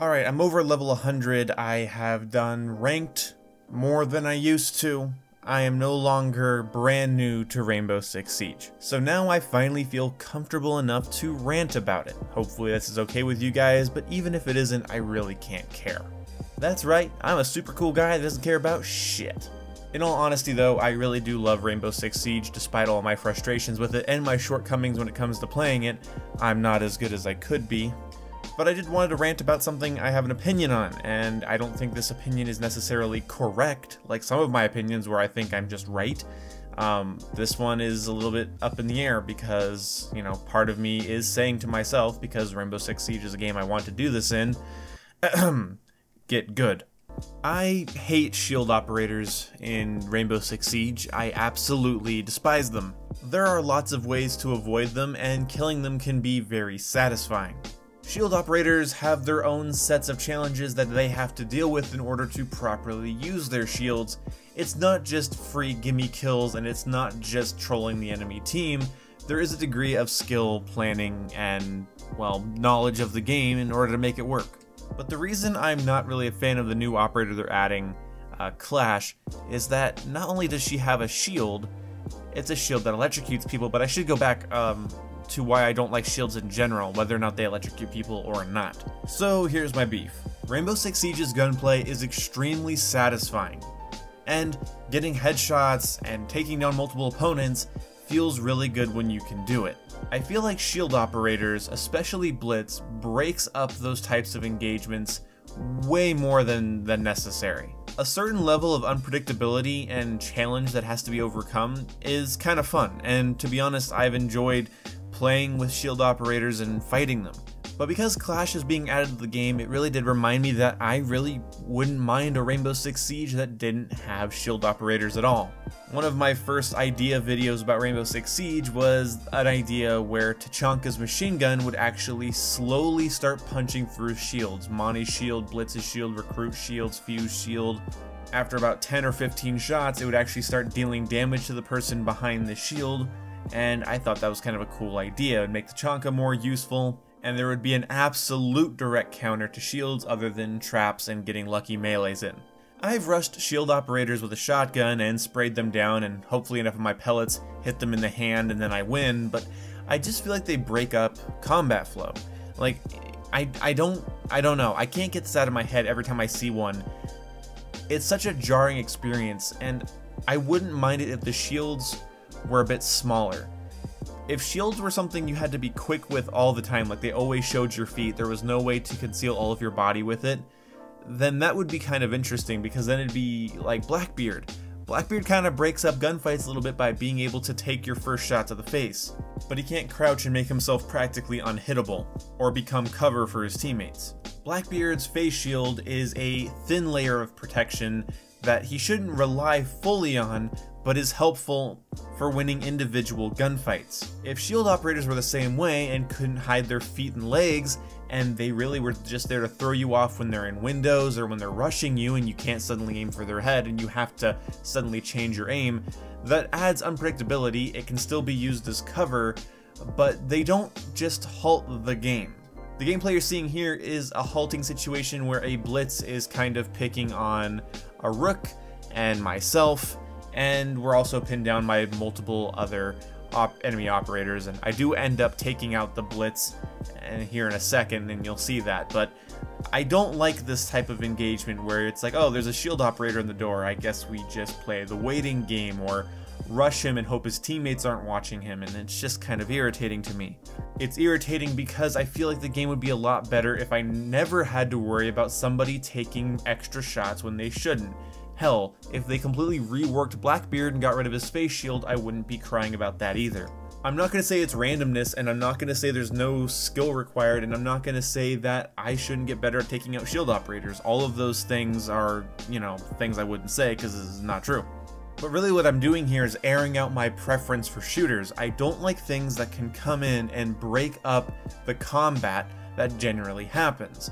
Alright, I'm over level 100. I have done ranked more than I used to. I am no longer brand new to Rainbow Six Siege. So now I finally feel comfortable enough to rant about it. Hopefully this is okay with you guys, but even if it isn't, I really can't care. That's right, I'm a super cool guy that doesn't care about shit. In all honesty though, I really do love Rainbow Six Siege despite all my frustrations with it and my shortcomings when it comes to playing it. I'm not as good as I could be. But I did want to rant about something I have an opinion on, and I don't think this opinion is necessarily correct, like some of my opinions where I think I'm just right. This one is a little bit up in the air because, you know, part of me is saying to myself, because Rainbow Six Siege is a game I want to do this in, get good. I hate shield operators in Rainbow Six Siege. I absolutely despise them. There are lots of ways to avoid them, and killing them can be very satisfying. Shield operators have their own sets of challenges that they have to deal with in order to properly use their shields. It's not just free gimme kills, and it's not just trolling the enemy team. There is a degree of skill, planning, and, well, knowledge of the game in order to make it work. But the reason I'm not really a fan of the new operator they're adding, Clash, is that not only does she have a shield, it's a shield that electrocutes people, but I should go back, to why I don't like shields in general, whether or not they electrocute people or not. So here's my beef. Rainbow Six Siege's gunplay is extremely satisfying, and getting headshots and taking down multiple opponents feels really good when you can do it. I feel like shield operators, especially Blitz, breaks up those types of engagements way more than necessary. A certain level of unpredictability and challenge that has to be overcome is kind of fun, and to be honest, I've enjoyed playing with shield operators and fighting them. But because Clash is being added to the game, it really did remind me that I really wouldn't mind a Rainbow Six Siege that didn't have shield operators at all. One of my first idea videos about Rainbow Six Siege was an idea where Tachanka's machine gun would actually slowly start punching through shields. Monty's shield, Blitz's shield, Recruit's shields, Fuse shield. After about 10 or 15 shots, it would actually start dealing damage to the person behind the shield, and I thought that was kind of a cool idea. It would make Tachanka more useful, and there would be an absolute direct counter to shields other than traps and getting lucky melees in. I've rushed shield operators with a shotgun and sprayed them down, and hopefully enough of my pellets hit them in the hand and then I win, but I just feel like they break up combat flow. Like, I don't know. I can't get this out of my head every time I see one. It's such a jarring experience, and I wouldn't mind it if the shields were a bit smaller. If shields were something you had to be quick with all the time, like they always showed your feet, there was no way to conceal all of your body with it, then that would be kind of interesting, because then it'd be like Blackbeard. Blackbeard kind of breaks up gunfights a little bit by being able to take your first shot to the face, but he can't crouch and make himself practically unhittable, or become cover for his teammates. Blackbeard's face shield is a thin layer of protection that he shouldn't rely fully on, but is helpful for winning individual gunfights. If shield operators were the same way and couldn't hide their feet and legs, and they really were just there to throw you off when they're in windows or when they're rushing you and you can't suddenly aim for their head and you have to suddenly change your aim, that adds unpredictability. It can still be used as cover, but they don't just halt the game. The gameplay you're seeing here is a halting situation where a Blitz is kind of picking on a Rook and myself, and we're also pinned down by multiple other enemy operators, and I do end up taking out the Blitz and here in a second, and you'll see that. But I don't like this type of engagement where it's like, oh, there's a shield operator in the door, I guess we just play the waiting game, or rush him and hope his teammates aren't watching him, and it's just kind of irritating to me. It's irritating because I feel like the game would be a lot better if I never had to worry about somebody taking extra shots when they shouldn't. Hell, if they completely reworked Blackbeard and got rid of his face shield, I wouldn't be crying about that either. I'm not going to say it's randomness, and I'm not going to say there's no skill required, and I'm not going to say that I shouldn't get better at taking out shield operators. All of those things are, you know, things I wouldn't say because this is not true. But really what I'm doing here is airing out my preference for shooters. I don't like things that can come in and break up the combat that generally happens.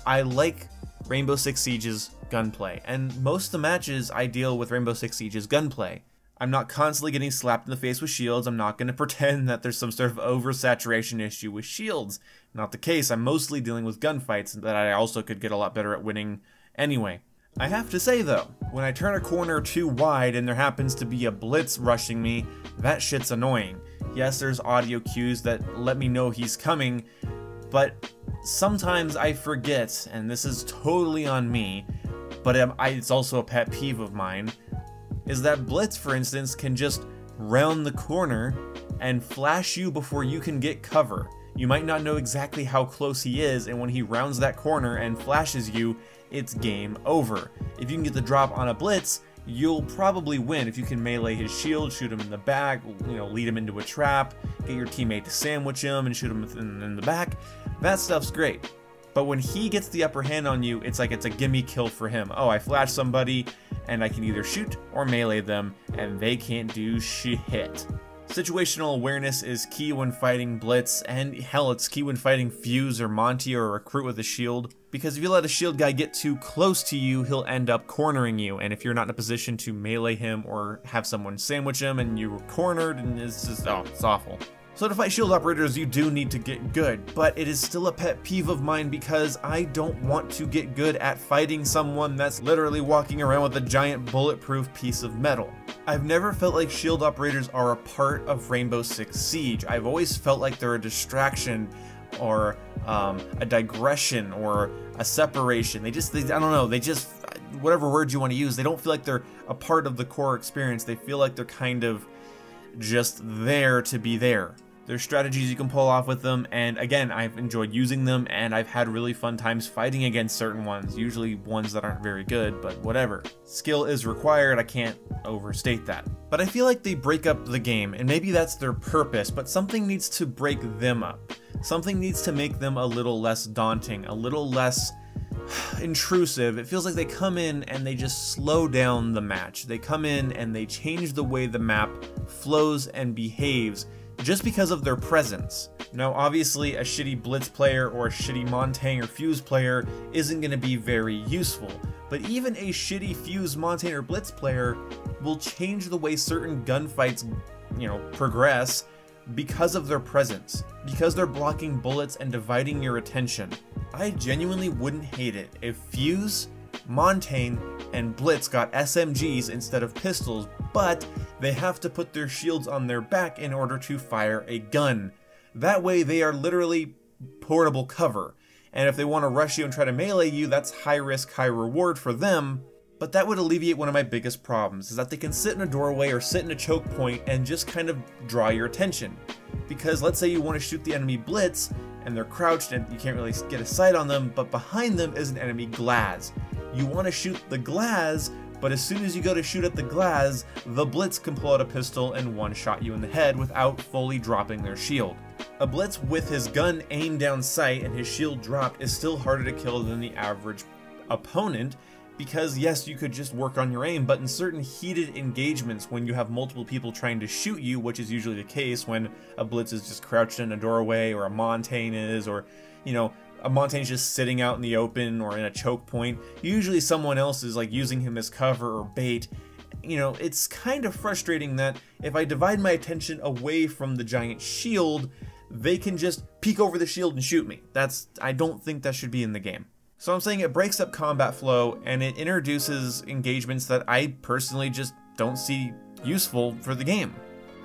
I like Rainbow Six Siege's gunplay, and most of the matches I deal with Rainbow Six Siege's gunplay. I'm not constantly getting slapped in the face with shields. I'm not going to pretend that there's some sort of oversaturation issue with shields. Not the case. I'm mostly dealing with gunfights that I also could get a lot better at winning anyway. I have to say though, when I turn a corner too wide and there happens to be a blitz rushing me, that shit's annoying. Yes, there's audio cues that let me know he's coming, but sometimes I forget, and this is totally on me, but it's also a pet peeve of mine, is that blitz, for instance, can just round the corner and flash you before you can get cover. You might not know exactly how close he is, and when he rounds that corner and flashes you, it's game over. If you can get the drop on a blitz, you'll probably win if you can melee his shield, shoot him in the back, lead him into a trap, get your teammate to sandwich him and shoot him in the back. That stuff's great. But when he gets the upper hand on you, it's like it's a gimme kill for him. Oh, I flash somebody and I can either shoot or melee them and they can't do shit. Situational awareness is key when fighting blitz, and hell, it's key when fighting Fuse or Monty or a recruit with a shield. Because if you let a shield guy get too close to you, he'll end up cornering you, and if you're not in a position to melee him or have someone sandwich him and you're cornered, and it's just, oh, it's awful. So to fight shield operators, you do need to get good, but it is still a pet peeve of mine because I don't want to get good at fighting someone that's literally walking around with a giant bulletproof piece of metal. I've never felt like shield operators are a part of Rainbow Six Siege. I've always felt like they're a distraction or a digression or a separation. I don't know, they just, whatever word you want to use, they don't feel like they're a part of the core experience. They feel like they're kind of just there to be there. There's strategies you can pull off with them, and again, I've enjoyed using them, and I've had really fun times fighting against certain ones, usually ones that aren't very good, but whatever. Skill is required, I can't overstate that. But I feel like they break up the game, and maybe that's their purpose, but something needs to break them up. Something needs to make them a little less daunting, a little less intrusive. It feels like they come in and they just slow down the match. They come in and they change the way the map flows and behaves just because of their presence. Now obviously a shitty blitz player or a shitty Montaigne or Fuse player isn't going to be very useful, but even a shitty Fuse, Montaigne, or blitz player will change the way certain gunfights, progress because of their presence, because they're blocking bullets and dividing your attention. I genuinely wouldn't hate it if Fuse, Montaigne, and Blitz got SMGs instead of pistols, but they have to put their shields on their back in order to fire a gun. That way they are literally portable cover, and if they want to rush you and try to melee you, that's high risk, high reward for them. But that would alleviate one of my biggest problems, is that they can sit in a doorway or sit in a choke point and just kind of draw your attention. Because let's say you want to shoot the enemy blitz, and they're crouched and you can't really get a sight on them, but behind them is an enemy glass. You want to shoot the glass, but as soon as you go to shoot at the glass, the blitz can pull out a pistol and one-shot you in the head without fully dropping their shield. A blitz with his gun aimed down sight and his shield dropped is still harder to kill than the average opponent, because yes, you could just work on your aim, but in certain heated engagements when you have multiple people trying to shoot you, which is usually the case when a blitz is just crouched in a doorway, or a Montaigne is, or a Montaigne's just sitting out in the open or in a choke point, usually someone else is like using him as cover or bait. It's kind of frustrating that if I divide my attention away from the giant shield, they can just peek over the shield and shoot me. I don't think that should be in the game. So I'm saying it breaks up combat flow, and it introduces engagements that I personally just don't see useful for the game.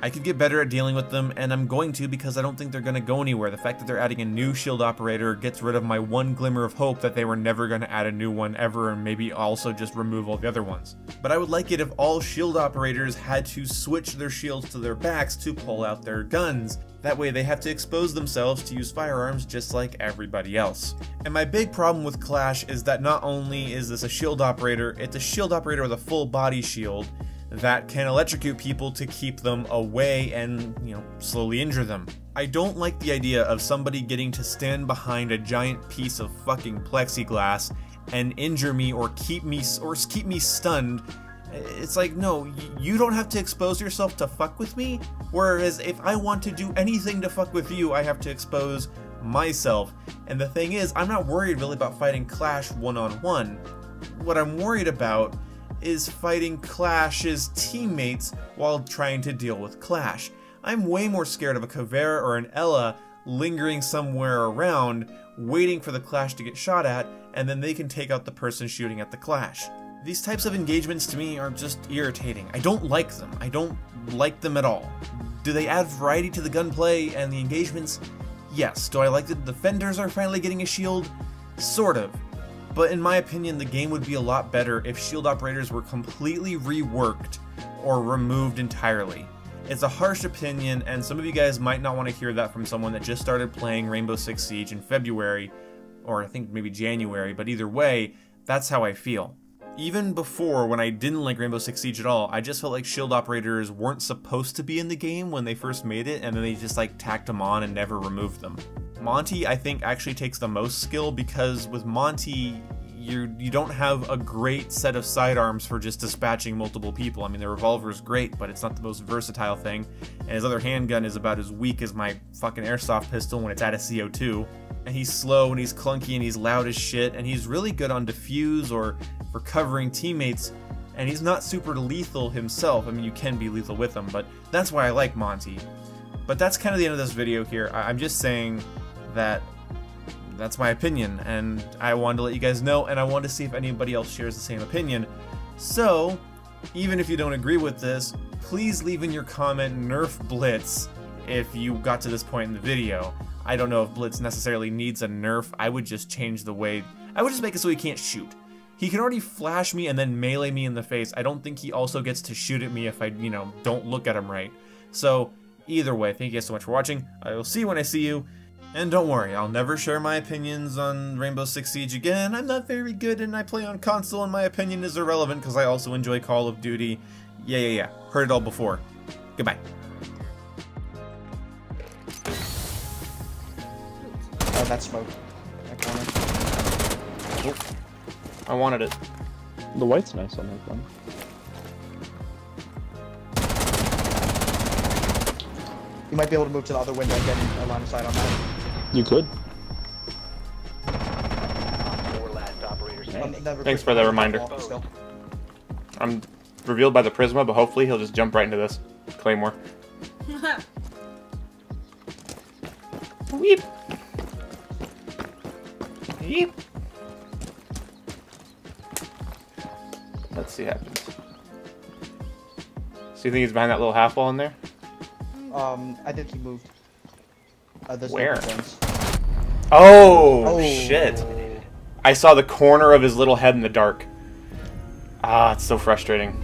I could get better at dealing with them, and I'm going to, because I don't think they're going to go anywhere. The fact that they're adding a new shield operator gets rid of my one glimmer of hope that they were never going to add a new one ever, and maybe also just remove all the other ones. But I would like it if all shield operators had to switch their shields to their backs to pull out their guns. That way they have to expose themselves to use firearms just like everybody else. And my big problem with Clash is that not only is this a shield operator, it's a shield operator with a full body shield that can electrocute people to keep them away and, slowly injure them. I don't like the idea of somebody getting to stand behind a giant piece of fucking plexiglass and injure me or keep me stunned. It's like, no, you don't have to expose yourself to fuck with me, whereas if I want to do anything to fuck with you, I have to expose myself. And the thing is, I'm not worried really about fighting Clash one-on-one. What I'm worried about is fighting Clash's teammates while trying to deal with Clash. I'm way more scared of a Caveira or an Ella lingering somewhere around, waiting for the Clash to get shot at, and then they can take out the person shooting at the Clash. These types of engagements to me are just irritating. I don't like them. I don't like them at all. Do they add variety to the gunplay and the engagements? Yes. Do I like that the defenders are finally getting a shield? Sort of. But in my opinion, the game would be a lot better if shield operators were completely reworked or removed entirely. It's a harsh opinion, and some of you guys might not want to hear that from someone that just started playing Rainbow Six Siege in February, or I think maybe January, but either way, that's how I feel. Even before, when I didn't like Rainbow Six Siege at all, I just felt like shield operators weren't supposed to be in the game when they first made it, and then they just like tacked them on and never removed them. Monty, I think, actually takes the most skill, because with Monty, you don't have a great set of sidearms for just dispatching multiple people. I mean, the revolver is great, but it's not the most versatile thing, and his other handgun is about as weak as my fucking airsoft pistol when it's out of CO2. And he's slow, and he's clunky, and he's loud as shit, and he's really good on defuse or for covering teammates, and he's not super lethal himself. I mean, you can be lethal with him, but that's why I like Monty. But that's kind of the end of this video here. I'm just saying that that's my opinion, and I wanted to let you guys know, and I wanted to see if anybody else shares the same opinion. So, even if you don't agree with this, please leave in your comment Nerf Blitz if you got to this point in the video. I don't know if Blitz necessarily needs a nerf. I would just change the way... I would just make it so he can't shoot. He can already flash me and then melee me in the face. I don't think he also gets to shoot at me if I, don't look at him right. So, either way, thank you guys so much for watching. I will see you when I see you. And don't worry, I'll never share my opinions on Rainbow Six Siege again. I'm not very good and I play on console and my opinion is irrelevant because I also enjoy Call of Duty. Yeah. Heard it all before. Goodbye. Oh, that smoke. That corner. Oh, I wanted it. The white's nice on that one. You might be able to move to the other window and get a line of sight on that. You could. Thanks for the reminder. I'm revealed by the Prisma, but hopefully he'll just jump right into this. Claymore. Weep. Weep. Let's see what happens. So you think he's behind that little half wall in there? I think he moved. Where? Oh, shit. I saw the corner of his little head in the dark. Ah, it's so frustrating.